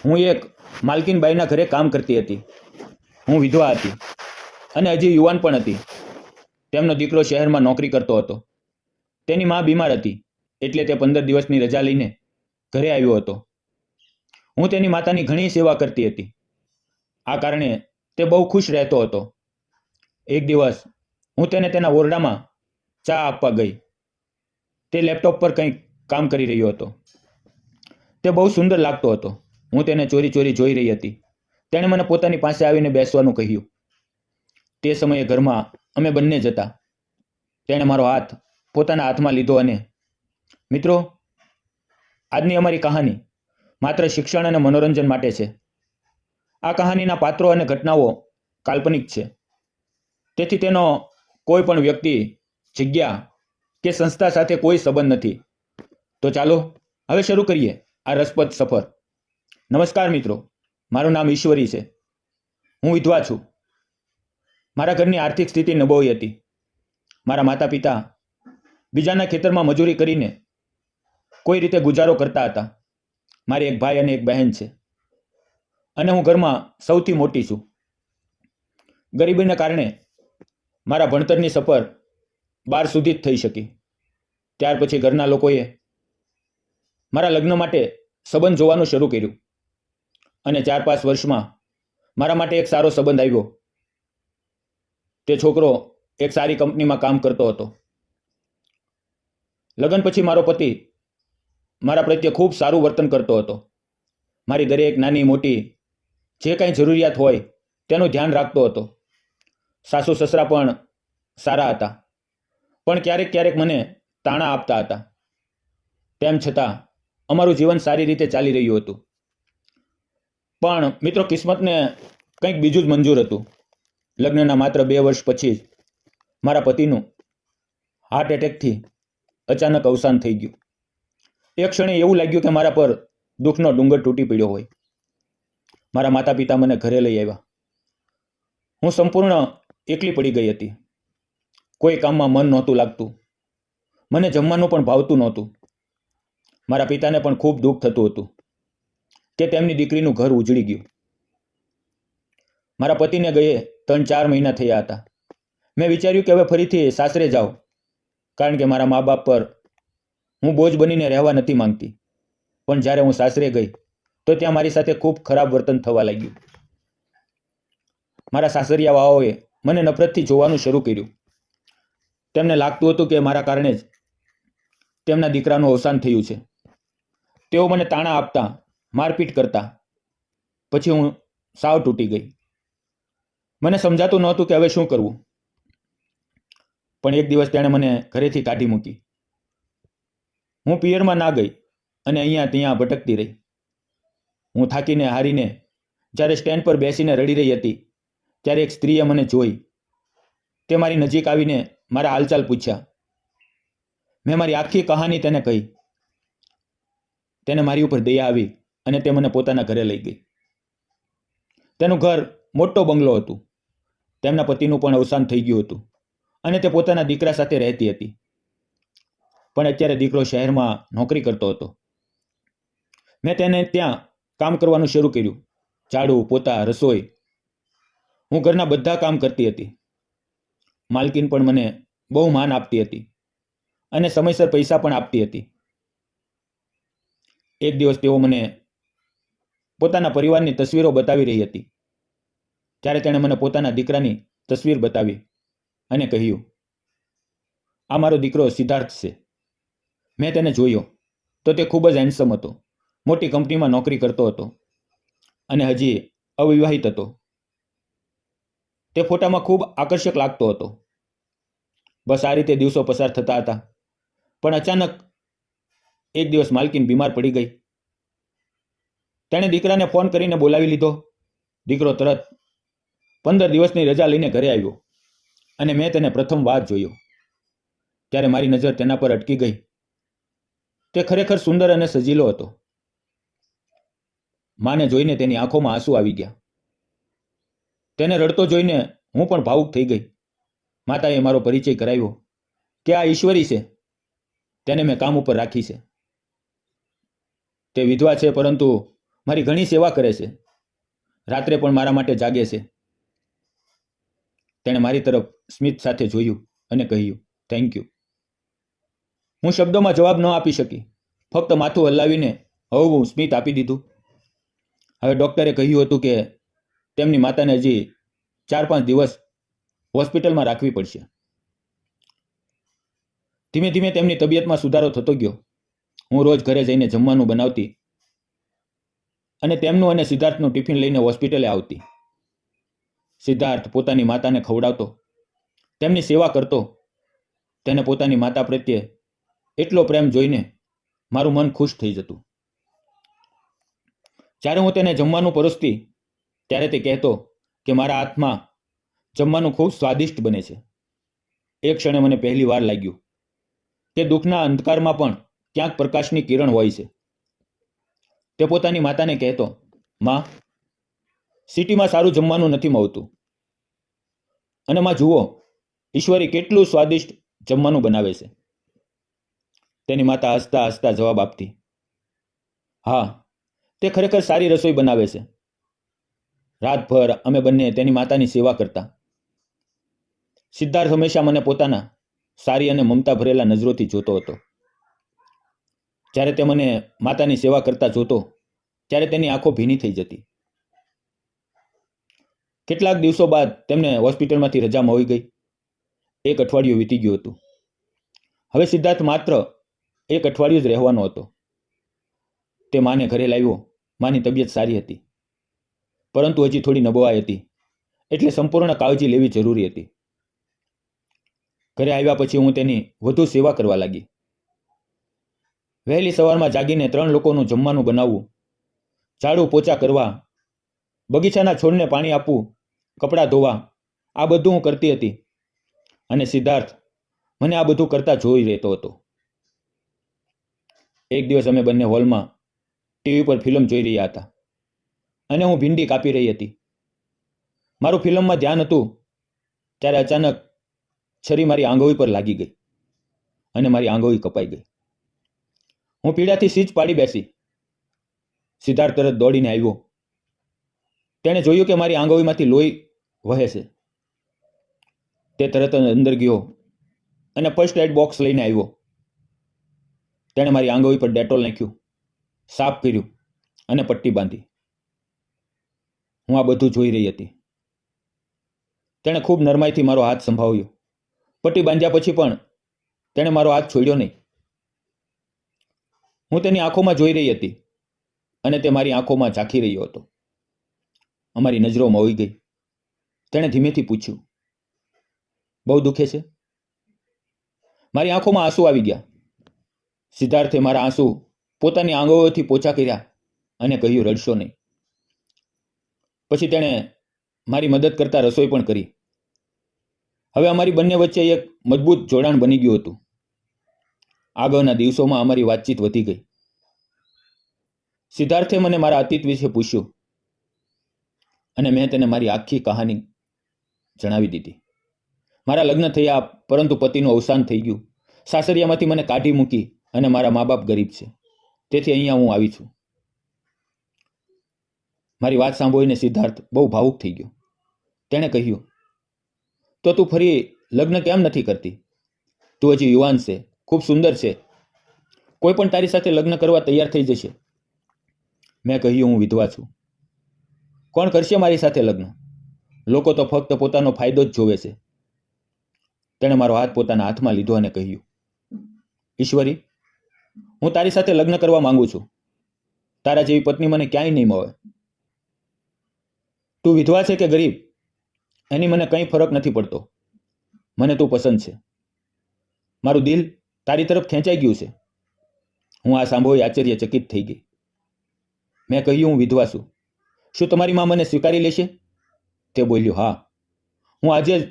હું એક માલકીનબાઈના ઘરે કામ કરતી હતી. હું વિધવા હતી અને હજી યુવાન પણ હતી. તેમનો દીકરો શહેરમાં નોકરી કરતો હતો. તેની મા બીમાર હતી, એટલે તે 15 દિવસની રજા લઈને ઘરે આવ્યો હતો. હું તેની માતાની ઘણી સેવા કરતી હતી. આ કારણે તે બહુ ખુશ રહેતો હતો. એક દિવસ હું તેને તેના ઓરડામાં ચા આપવા ગઈ. તે લેપટોપ પર કંઈક કામ કરી રહ્યો હતો. તે બહુ સુંદર લાગતો હતો. હું તેને ચોરી ચોરી જોઈ રહી હતી. તેણે મને પોતાની પાસે આવીને બેસવાનું કહ્યું. તે સમયે ઘરમાં અમે બંને જ હતા. તેણે મારો હાથ પોતાના હાથમાં લીધો અને મિત્રો, આજની અમારી કહાની માત્ર શિક્ષણ અને મનોરંજન માટે છે. આ કહાનીના પાત્રો અને ઘટનાઓ કાલ્પનિક છે. તેથી તેનો કોઈ પણ વ્યક્તિ, જગ્યા કે સંસ્થા સાથે કોઈ સંબંધ નથી. તો ચાલો હવે શરૂ કરીએ આ રસપ્રદ સફર. નમસ્કાર મિત્રો, મારું નામ ઈશ્વરી છે. હું વિધવા છું. મારા ઘરની આર્થિક સ્થિતિ નબળી હતી. મારા માતા પિતા બીજાના ખેતરમાં મજૂરી કરીને કોઈ રીતે ગુજારો કરતા હતા. મારી એક ભાઈ અને એક બહેન છે અને હું ઘરમાં સૌથી મોટી છું. ગરીબીને કારણે મારા ભણતરની સફર 12 સુધી જ થઈ શકી. ત્યાર પછી ઘરના લોકોએ મારા લગ્ન માટે સંબંધ જોવાનું શરૂ કર્યું અને 4-5 વર્ષમાં મારા માટે એક સારો સંબંધ આવ્યો. તે છોકરો એક સારી કંપનીમાં કામ કરતો હતો. લગ્ન પછી મારો પતિ મારા પ્રત્યે ખૂબ સારું વર્તન કરતો હતો. મારી દરેક નાની મોટી જે કાંઈ જરૂરિયાત હોય તેનું ધ્યાન રાખતો હતો. સાસુ સસરા પણ સારા હતા, પણ ક્યારેક ક્યારેક મને તાણા આપતા હતા. તેમ છતાં અમારું જીવન સારી રીતે ચાલી રહ્યું હતું. પણ મિત્રો, કિસ્મતને કંઈક બીજું જ મંજૂર હતું. લગ્નના માત્ર 2 વર્ષ પછી જ મારા પતિનું હાર્ટ એટેકથી અચાનક અવસાન થઈ ગયું. એક ક્ષણે એવું લાગ્યું કે મારા પર દુઃખનો ડુંગર તૂટી પડ્યો હોય. મારા માતા પિતા મને ઘરે લઈ આવ્યા. હું સંપૂર્ણ એકલી પડી ગઈ હતી. કોઈ કામમાં મન નહોતું લાગતું. મને જમવાનું પણ ભાવતું નહોતું. મારા પિતાને પણ ખૂબ દુઃખ થતું હતું કે તેમની દીકરીનું ઘર ઉજળી ગયું. મારા પતિને ગયે 3-4 મહિના થયા હતા. મેં વિચાર્યું કે હવે ફરીથી સાસરે જાઉં, કારણ કે મારા મા બાપ પર હું બોજ બનીને રહેવા નથી માંગતી. પણ જ્યારે હું સાસરે ગઈ તો ત્યાં મારી સાથે ખૂબ ખરાબ વર્તન થવા લાગ્યું. મારા સાસરિયા વાઓએ મને નફરતથી જોવાનું શરૂ કર્યું. તેમને લાગતું હતું કે મારા કારણે જ તેમના દીકરાનું અવસાન થયું છે. તેઓ મને તાણા આપતા, મારપીટ કરતા. પછી હું સાવ તૂટી ગઈ. મને સમજાતું નહોતું કે હવે શું કરવું. પણ એક દિવસ તેણે મને ઘરેથી કાઢી મૂકી. હું પિયરમાં ના ગઈ અને અહીંયા ત્યાં ભટકતી રહી. હું થાકીને હારીને જ્યારે સ્ટેન્ડ પર બેસીને રડી રહી હતી, ત્યારે એક સ્ત્રીએ મને જોઈ. તે મારી નજીક આવીને મારા હાલચાલ પૂછ્યા. મેં મારી આખી કહાની તેને કહી. તેને મારી ઉપર દયા આવી અને તે મને પોતાના ઘરે લઈ ગઈ. તેનું ઘર મોટો બંગલો હતું. તેમના પતિનું પણ અવસાન થઈ ગયું હતું અને તે પોતાના દીકરા સાથે રહેતી હતી. પણ અત્યારે દીકરો શહેરમાં નોકરી કરતો હતો. મેં તેને ત્યાં કામ કરવાનું શરૂ કર્યું. ઝાડુ, પોતા, રસોઈ. હું ઘરના બધા કામ કરતી હતી. માલકીન પણ મને બહુ માન આપતી હતી અને સમયસર પૈસા પણ આપતી હતી. એક દિવસ તેઓ મને પોતાના પરિવારની તસવીરો બતાવી રહી હતી. ત્યારે તેણે મને પોતાના દીકરાની તસવીર બતાવી અને કહ્યું, આ મારો દીકરો સિદ્ધાર્થ છે. મેં તેને જોયો તો તે ખૂબ જ હેન્ડસમ હતો. મોટી કંપનીમાં નોકરી કરતો હતો અને હજી અવિવાહિત હતો. તે ફોટામાં ખૂબ આકર્ષક લાગતો હતો. બસ આ રીતે દિવસો પસાર થતા હતા. પણ અચાનક એક દિવસ માલકીન બીમાર પડી ગઈ. તેણે દીકરાને ફોન કરીને બોલાવી લીધો. દીકરો તરત 15 દિવસની રજા લઈને ઘરે આવ્યો અને મેં તેને પ્રથમ વાર જોયો. ત્યારે મારી નજર તેના પર અટકી ગઈ. તે ખરેખર સુંદર અને સજીલો હતો. માને જોઈને તેની આંખોમાં આંસુ આવી ગયા. તેને રડતો જોઈને હું પણ ભાવુક થઈ ગઈ. માતાએ મારો પરિચય કરાવ્યો કે આ ઈશ્વરી છે. તેને મેં કામ ઉપર રાખી છે. તે વિધવા છે, પરંતુ મારી ઘણી સેવા કરે છે, રાત્રે પણ મારા માટે જાગે છે. તેણે મારી તરફ સ્મિત સાથે જોયું અને કહ્યું, થેન્ક યુ. હું શબ્દોમાં જવાબ ન આપી શકી, ફક્ત માથું હલાવીને હળવું સ્મિત આપી દીધું. હવે ડૉક્ટરે કહ્યું હતું કે તેમની માતાને હજી 4-5 દિવસ હોસ્પિટલમાં રાખવી પડશે. ધીમે ધીમે તેમની તબિયતમાં સુધારો થતો ગયો. હું રોજ ઘરે જઈને જમવાનું બનાવતી અને તેમનું અને સિદ્ધાર્થનું ટિફિન લઈને હોસ્પિટલે આવતી. સિદ્ધાર્થ પોતાની માતાને ખવડાવતો, તેમની સેવા કરતો. તેને પોતાની માતા પ્રત્યે એટલો પ્રેમ જોઈને મારું મન ખુશ થઈ જતું. જ્યારે હું તેને જમવાનું પરોસતી ત્યારે તે કહેતો કે મારા હાથમાં જમવાનું ખૂબ સ્વાદિષ્ટ બને છે. એક ક્ષણે મને પહેલી વાર લાગ્યું કે દુઃખના અંધકારમાં પણ ક્યાંક પ્રકાશની કિરણ હોય છે. તે પોતાની માતાને કહેતો, માં, સિટીમાં સારું જમવાનું નથી મળતું, અને માં જુઓ, ઈશ્વરી કેટલું સ્વાદિષ્ટ જમવાનું બનાવે છે. તેની માતા હસતા હસતા જવાબ આપતી, હા, તે ખરેખર સારી રસોઈ બનાવે છે. રાતભર અમે બંને તેની માતાની સેવા કરતા. સિદ્ધાર્થ હંમેશા મને પોતાના સારી અને મમતા ભરેલા નજરોથી જોતો હતો. જ્યારે તે મને માતાની સેવા કરતા જોતો ત્યારે તેની આંખો ભીની થઈ જતી. કેટલાક દિવસો બાદ તેમને હોસ્પિટલમાંથી રજા મળી ગઈ. 1 અઠવાડિયું વીતી ગયું હતું. હવે સિદ્ધાર્થ માત્ર 1 અઠવાડિયું જ રહેવાનો હતો. તે માને ઘરે લાવ્યો. માની તબિયત સારી હતી, પરંતુ હજી થોડી નબળાઈ હતી, એટલે સંપૂર્ણ કાળજી લેવી જરૂરી હતી. ઘરે આવ્યા પછી હું તેની વધુ સેવા કરવા લાગી. વહેલી સવારમાં જાગીને 3 લોકોનું જમવાનું બનાવવું, ઝાડુ પોચા કરવા, બગીચાના છોડને પાણી આપવું, કપડાં ધોવા, આ બધું હું કરતી હતી. અને સિદ્ધાર્થ મને આ બધું કરતા જોઈ રહેતો હતો. એક દિવસ અમે બંને હોલમાં ટીવી પર ફિલ્મ જોઈ રહ્યા હતા અને હું ભીંડી કાપી રહી હતી. મારું ફિલ્મમાં ધ્યાન હતું ત્યારે અચાનક છરી મારી આંગળી પર લાગી ગઈ અને મારી આંગળી કપાઈ ગઈ. હું પીડાથી સીજ પાડી બેસી. સિદ્ધાર્થ તરત દોડીને આવ્યો. તેણે જોયું કે મારી આંગળીમાંથી લોહી વહે છે. તે તરત જ અંદર ગયો અને ફર્સ્ટ એડ બોક્સ લઈને આવ્યો. તેણે મારી આંગળી પર ડેટોલ નાખ્યું, સાફ કર્યું અને પટ્ટી બાંધી. હું આ બધું જોઈ રહી હતી. તેણે ખૂબ નરમાઈથી મારો હાથ સંભાળ્યો. પટ્ટી બાંધ્યા પછી પણ તેણે મારો હાથ છોડ્યો નહીં. હું તેની આંખોમાં જોઈ રહી હતી અને તે મારી આંખોમાં ઝાંખી રહ્યો હતો. અમારી નજરો મળી ગઈ. તેણે ધીમેથી પૂછ્યું, બહુ દુખે છે? મારી આંખોમાં આંસુ આવી ગયા. સિદ્ધાર્થે મારા આંસુ પોતાની આંગળીઓથી પોછા કર્યા અને કહ્યું, રડશો નહીં. પછી તેણે મારી મદદ કરતા રસોઈ પણ કરી. હવે અમારી બંને વચ્ચે એક મજબૂત જોડાણ બની ગયું હતું. આગળના દિવસોમાં અમારી વાતચીત વધી ગઈ. સિદ્ધાર્થે મને મારા અતીત વિશે પૂછ્યું અને મેં તેને મારી આખી કહાની જણાવી દીધી. મારા લગ્ન થયા, પરંતુ પતિનું અવસાન થઈ ગયું. સાસરિયામાંથી મને કાઢી મૂકી અને મારા મા બાપ ગરીબ છે, તેથી અહીંયા હું આવી છું. મારી વાત સાંભળીને સિદ્ધાર્થ બહુ ભાવુક થઈ ગયો. તેણે કહ્યું, તો તું ફરી લગ્ન કેમ નથી કરતી? તું હજી યુવાન છે, ખૂબ સુંદર છે, કોઈ પણ તારી સાથે લગ્ન કરવા તૈયાર થઈ જશે. મેં કહ્યું, હું વિધવા છું. કોણ કરશે મારી સાથે લગ્ન? લોકો તો ફક્ત પોતાનો ફાયદો જ જોવે છે. તેણે મારો હાથ પોતાના હાથમાં લીધો અને કહ્યું, ઈશ્વરી, હું તારી સાથે લગ્ન કરવા માંગુ છું. તારા જેવી પત્ની મને ક્યાંય નહીં મળે. તું વિધવા છે કે ગરીબ, એની મને કંઈ ફરક નથી પડતો. મને તું પસંદ છે. મારું દિલ તારી તરફ ખેંચાઈ ગયું છે. હું આ સાંભળી આશ્ચર્યચકિત થઈ ગઈ. મેં કહ્યું, હું વિધવા છું. શું તમારી માં મને સ્વીકારી લેશે? તે બોલ્યો, હા, હું આજે જ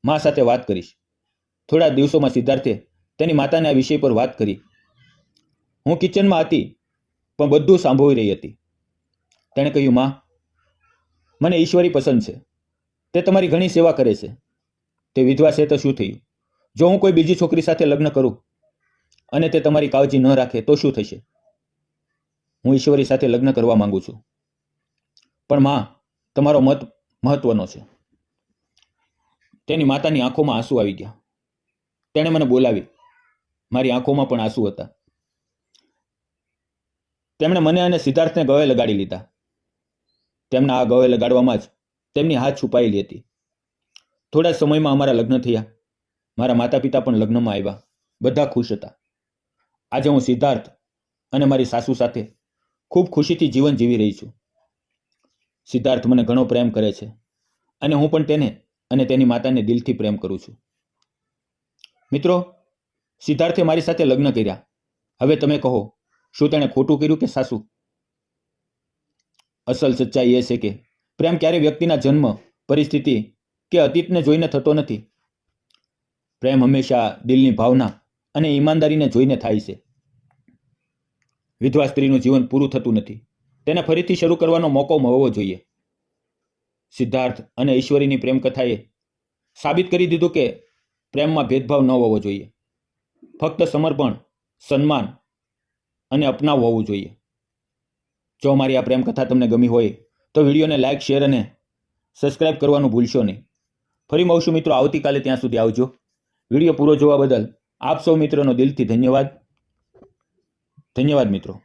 મા સાથે વાત કરીશ. થોડા દિવસોમાં સિદ્ધાર્થે તેની માતાને આ વિષય પર વાત કરી. હું કિચનમાં હતી પણ બધું સાંભળી રહી હતી. તેણે કહ્યું, માં, મને ઈશ્વરી પસંદ છે. તે તમારી ઘણી સેવા કરે છે. તે વિધવા છે તો શું થયું? જો હું કોઈ બીજી છોકરી સાથે લગ્ન કરું અને તે તમારી કાળજી ન રાખે તો શું થશે? હું ઈશ્વરી સાથે લગ્ન કરવા માંગુ છું. પણ માં, તમારો મત મહત્વનો છે. તેની માતાની આંખોમાં આંસુ આવી ગયા. તેણે મને બોલાવી. મારી આંખોમાં પણ આંસુ હતા. તેમણે મને અને સિદ્ધાર્થને ગળે લગાડી લીધા. તેમના આ ગળે લગાડવામાં જ તેમની હાથ છુપાયેલી હતી. થોડા સમયમાં અમારા લગ્ન થયા. મારા માતા પિતા પણ લગ્નમાં આવ્યા. બધા ખુશ હતા. આજે હું સિદ્ધાર્થ અને મારી સાસુ સાથે ખૂબ ખુશીથી જીવન જીવી રહી છું. સિદ્ધાર્થ મને ઘણો પ્રેમ કરે છે અને હું પણ તેને અને તેની માતાને દિલથી પ્રેમ કરું છું. મિત્રો, સિદ્ધાર્થે મારી સાથે લગ્ન કર્યા. હવે તમે કહો, શું તેણે ખોટું કર્યું કે સાસુ? અસલ સચ્ચાઈ એ છે કે પ્રેમ ક્યારેય વ્યક્તિના જન્મ, પરિસ્થિતિ કે અતીતને જોઈને થતો નથી. પ્રેમ હંમેશા દિલની ભાવના અને ઈમાનદારીને જોઈને થાય છે. વિધવા સ્ત્રીનું જીવન પૂરું થતું નથી. તેને ફરીથી શરૂ કરવાનો મોકો મળવો જોઈએ. સિદ્ધાર્થ અને ઈશ્વરીની પ્રેમ કથાએ સાબિત કરી દીધું કે પ્રેમમાં ભેદભાવ ન હોવો જોઈએ. ફક્ત સમર્પણ, સન્માન અને અપનાવ હોવું જોઈએ. જો મારી આ પ્રેમ કથા તમને ગમી હોય તો વિડીયોને લાઇક, શેર અને સબસ્ક્રાઇબ કરવાનું ભૂલશો નહીં. ફરી મળશું મિત્રો આવતીકાલે. ત્યાં સુધી આવજો. વિડીયો પૂરો જોવા બદલ આપ સૌ મિત્રોનો દિલથી ધન્યવાદ. ધન્યવાદ મિત્રો.